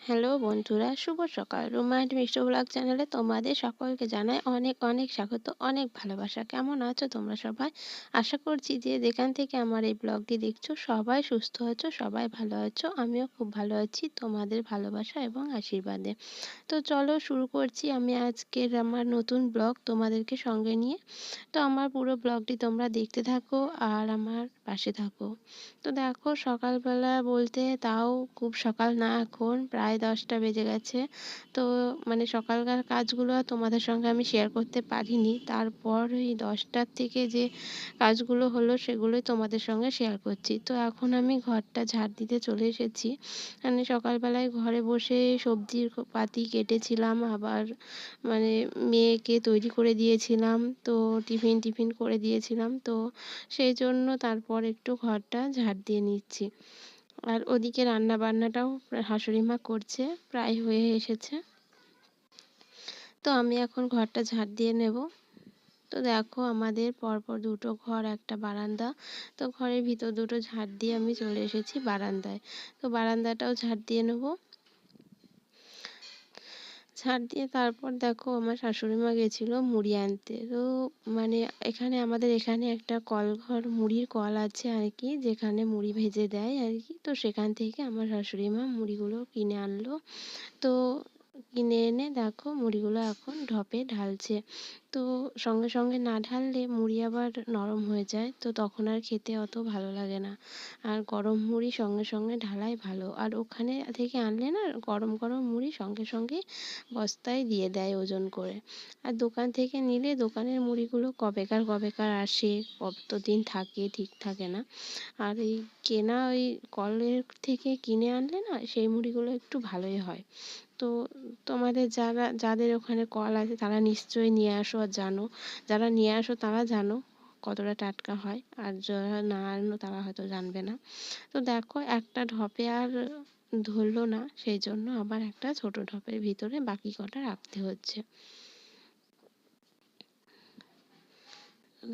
Hello বন্ধুরা, শুভ সকাল। Ruma and মিষ্টি ব্লগ চ্যানেলে তোমাদের সকলকে জানাই অনেক অনেক স্বাগত, অনেক ভালোবাসা। কেমন আছো তোমরা সবাই? আশা করছি যে যেখান থেকে আমার এই ব্লগটি দেখছো সবাই সুস্থ আছো, সবাই ভালো আছো। আমিও খুব ভালো আছি তোমাদের ভালোবাসা এবং আশীর্বাদে। তো চলো শুরু করছি আমি আজকের আমার নতুন ব্লগ তোমাদেরকে সঙ্গে নিয়ে। তো আমার পুরো ব্লগটি তোমরা দেখতে থাকো আর আমার পাশে থাকো। তো দেখো, সকালবেলা বলতে তাও খুব সকাল না, এখন প্রায় 10টা বেজে গেছে। তো মানে সকালকার কাজগুলো আর তোমাদের সঙ্গে আমি শেয়ার করতে পারিনি। তারপর ওই 10টার থেকে যে কাজগুলো হলো সেগুলোই তোমাদের সঙ্গে শেয়ার করছি। তো এখন আমি ঘরটা ঝাড় দিতে চলে এসেছি। মানে সকালবেলায় ঘরে বসে সবজির পাতি কেটেছিলাম, আবার মানে মেয়েকে তৈরি করে দিয়েছিলাম, তো টিফিন করে দিয়েছিলাম। তো সেই জন্য তারপর একটু ঘরটা ঝাড় দিয়ে নিচ্ছি। আর ওদিকে রান্না বান্নাটাও শাশুড়ি মা করছে, প্রায় হয়ে এসেছে। তো আমি এখন ঘরটা ঝাড় দিয়ে নেব। তো দেখো, আমাদের পরপর দুটো ঘর, একটা বারান্দা। তো ঘরের ভিতর দুটো ঝাড় দিয়ে আমি চলে এসেছি বারান্দায়। তো বারান্দাটাও ঝাড় দিয়ে নেব। ঝাড় দিয়ে তারপর দেখো, আমার শাশুড়ি মা গেছিলো মুড়ি আনতে। তো মানে আমাদের এখানে একটা কলঘর, মুড়ির কল আছে আর কি, যেখানে মুড়ি ভেজে দেয় আর কি। তো সেখান থেকে আমার শাশুড়ি মা মুড়িগুলো কিনে আনলো। তো কিনে এনে দেখো মুড়িগুলো এখন ঢপে ঢালছে। তো সঙ্গে সঙ্গে না ঢাললে মুড়ি আবার নরম হয়ে যায়, তো তখন আর খেতে অত ভালো লাগে না। আর গরম মুড়ি সঙ্গে সঙ্গে ঢালাই ভালো। আর ওখানে থেকে আনলে না, গরম গরম মুড়ি সঙ্গে সঙ্গে বস্তায় দিয়ে দেয় ওজন করে। আর দোকান থেকে নিলে দোকানের মুড়িগুলো কবেকার আসে, কতদিন থাকে ঠিক থাকে না। আর এই কেনা ওই কলের থেকে কিনে আনলে না, সেই মুড়িগুলো একটু ভালোই হয়। তো তোমাদের যাদের ওখানে কল আছে তারা নিশ্চয়ই নিয়ে আসো আর জানো, যারা নিয়ে আসো তারা জানো কতটা টাটকা হয়, আর যারা না আনো তারা হয়তো জানবে না। তো দেখো, একটা ঢপে আর ধরলো না, সেই জন্য আবার একটা ছোট ঢপের ভিতরে বাকি কটা রাখতে হচ্ছে।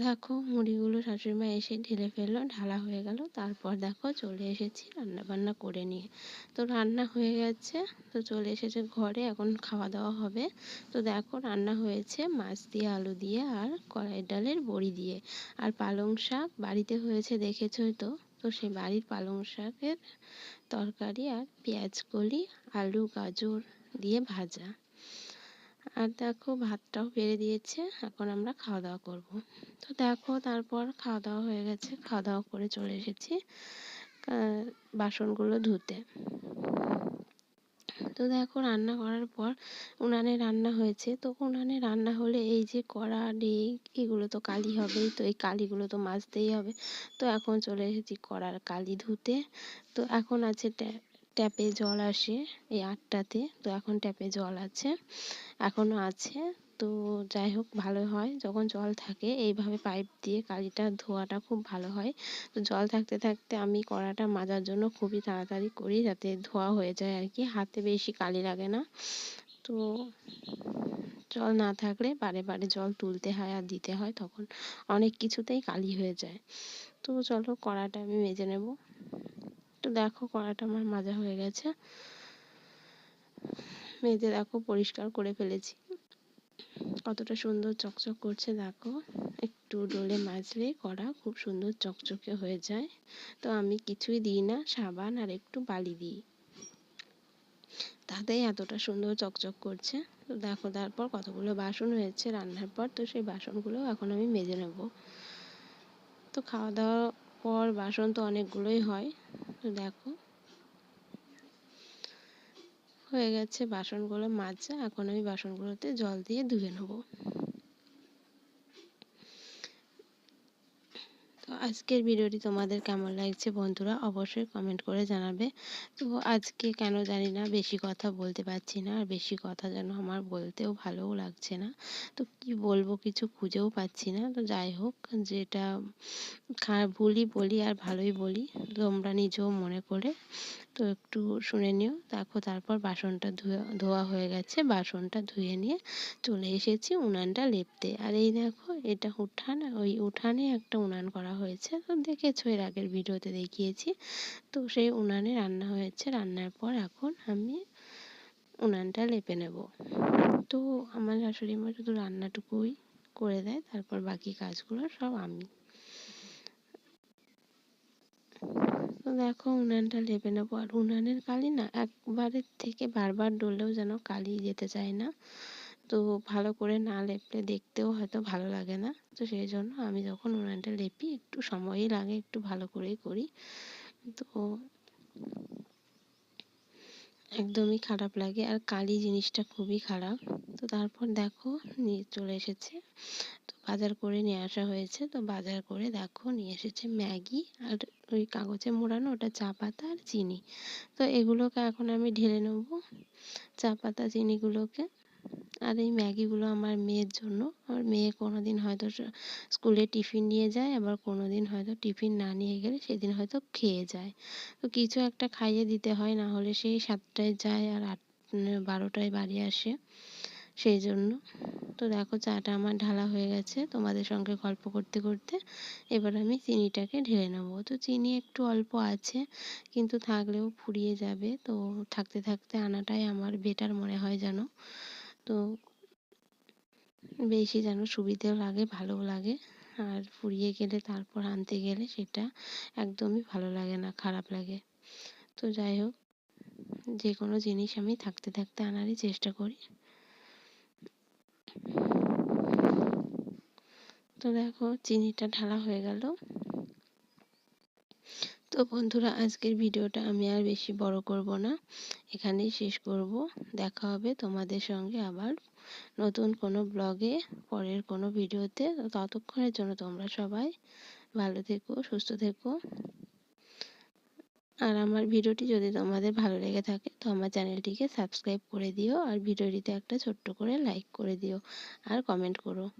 দেখো, মুড়িগুলো শাশুড়িমা এসে ঢেলে ফেললো, ঢালা হয়ে গেল। তারপর দেখো চলে এসেছি রান্না বান্না করে নিয়ে। তো রান্না হয়ে গেছে, তো চলে এসেছে ঘরে, এখন খাওয়া দাওয়া হবে। তো দেখো, রান্না হয়েছে মাছ দিয়ে, আলু দিয়ে, আর কড়াই ডালের বড়ি দিয়ে। আর পালং শাক বাড়িতে হয়েছে, দেখেছই তো। তো সেই বাড়ির পালং শাকের তরকারি, আর পেঁয়াজ কলি, আলু গাজর দিয়ে ভাজা। আর দেখো, ভাতটাও বেড়ে দিয়েছে, এখন আমরা খাওয়া দাওয়া করব। তো দেখো, তারপর খাওয়া দাওয়া হয়ে গেছে, খাওয়া দাওয়া করে চলে এসেছি বাসনগুলো ধুতে। তো দেখো, রান্না করার পর উনানে রান্না হয়েছে। তো উনানে রান্না হলে এই যে কড়া ডেক এগুলো তো কালি হবেই, তো এই কালিগুলো তো মাজতেই হবে। তো এখন চলে এসেছি কড়ার কালি ধুতে। তো এখন আছে ট্যাপে জল আসে এই 8টাতে, তো এখন ট্যাপে জল আছে, এখনো আছে। তো যাই হোক, ভালো হয় যখন জল থাকে, এইভাবে পাইপ দিয়ে কালিটা ধোয়াটা খুব ভালো হয়। তো জল থাকতে থাকতে আমি কড়াটা মাজার জন্য খুবই তাড়াতাড়ি করি, যাতে ধোয়া হয়ে যায় আর কি, হাতে বেশি কালি লাগে না। তো জল না থাকলে বারে বারে জল তুলতে হয় আর দিতে হয়, তখন অনেক কিছুতেই কালি হয়ে যায়। তো চলো, কড়াটা আমি মেজে নেব। তো দেখো, কড়াটা আমার মাজা হয়ে গেছে, মেজে দেখো পরিষ্কার করে ফেলেছি। কতটা সুন্দর চকচক করছে দেখো, একটু ডোলে মাজলে কড়া খুব সুন্দর চকচকে হয়ে যায়। তো আমি কিছুই দিই না, সাবান আর একটু বালি দিই, তাতেই এতটা সুন্দর চকচক করছে। তো দেখো, তারপর কতগুলো বাসন হয়েছে রান্নার পর, তো সেই বাসনগুলো এখন আমি মেজে নেব। তো খাওয়া দাওয়ার পর বাসন তো অনেকগুলোই হয়। তো দেখো, হয়ে গেছে বাসনগুলো মাজা, এখন আমি বাসনগুলোতে জল দিয়ে ধুয়ে নেবো। তো আজকের ভিডিওটি তোমাদের কেমন লাগছে বন্ধুরা, অবশ্যই কমেন্ট করে জানাবে। তো আজকে কেন জানি না বেশি কথা বলতে পারছি না, আর বেশি কথা যেন আমার বলতেও ভালোও লাগছে না। তো কি বলবো কিছু খুঁজেও পাচ্ছি না। তো যাই হোক, যেটা ভুলই বলি আর ভালোই বলি, তোমরা নিজেও মনে করে তো একটু শুনে নিও। দেখো, তারপর বাসনটা ধোয়া হয়ে গেছে, বাসনটা ধুয়ে নিয়ে চলে এসেছি উনানটা লেপতে। আর এই দেখো, এটা উঠান, ওই উঠানে একটা উনান করা হয়েছে, তো দেখেছো এর আগের ভিডিওতে দেখিয়েছি। তো সেই উনানে রান্না হয়েছে, রান্নার পর এখন আমি উনানটা লেপে নেব। তো আমার শাশুড়ি মা শুধু রান্নাটুকুই করে দেয়, তারপর বাকি কাজগুলো সব আমি। তো দেখো উনানটা লেপে নেবো। আর উনানের কালি না একবারের থেকে বারবার ডললেও যেন কালি যেতে চায় না। তো ভালো করে না লেপলে দেখতেও হয়তো ভালো লাগে না। তো সেই জন্য আমি যখন উনানটা লেপি একটু সময়ই লাগে, একটু ভালো করেই করি। তো একদমই খারাপ লাগে, আর কালি জিনিসটা খুবই খারাপ। তো তারপর দেখো নিয়ে চলে এসেছে, তো বাজার করে নিয়ে আসা হয়েছে। তো বাজার করে দেখো নিয়ে এসেছে ম্যাগি, আর ওই কাগজে মোড়ানো ওটা চা পাতা আর চিনি। তো এগুলোকে এখন আমি ঢেলে নেব, চা পাতা চিনিগুলোকে। আর এই ম্যাগিগুলো আমার মেয়ের জন্য। আমার মেয়ে কোনোদিন হয়তো স্কুলে টিফিন নিয়ে যায়, আবার কোনোদিন হয়তো টিফিন না নিয়ে গেলে সেদিন হয়তো খেয়ে যায়। তো কিছু একটা খাইয়ে দিতে হয়, না হলে সেই 7টায় যায় আর 12টায় বাড়ি আসে, সেই জন্য। তো দেখো চাটা আমার ঢালা হয়ে গেছে তোমাদের সঙ্গে গল্প করতে করতে। এবার আমি চিনিটাকে ঢেলে নেবো। তো চিনি একটু অল্প আছে, কিন্তু থাকলেও ফুরিয়ে যাবে। তো থাকতে থাকতে আনাটাই আমার বেটার মনে হয় যেন। তো বেশি যেন সুবিধেও লাগে, ভালোও লাগে। আর ফুরিয়ে গেলে তারপর আনতে গেলে সেটা একদমই ভালো লাগে না, খারাপ লাগে। তো যাই হোক, যে কোনো জিনিস আমি থাকতে থাকতে আনারই চেষ্টা করি। তো দেখো চিনিটা ঢালা হয়ে গেল। তো বন্ধুরা, আজকের ভিডিওটা আমি আর বেশি বড় করব না, এখানেই শেষ করব। দেখা হবে তোমাদের সঙ্গে আবার নতুন কোনো ব্লগে, পরের কোনো ভিডিওতে। ততক্ষণের জন্য তোমরা সবাই ভালো থেকো, সুস্থ থেকো। আর আমার ভিডিওটি যদি তোমাদের ভালো লেগে থাকে তো আমার চ্যানেলটিকে সাবস্ক্রাইব করে দিও, আর ভিডিওটিতে একটা ছোট্ট করে লাইক করে দিও, আর কমেন্ট করো।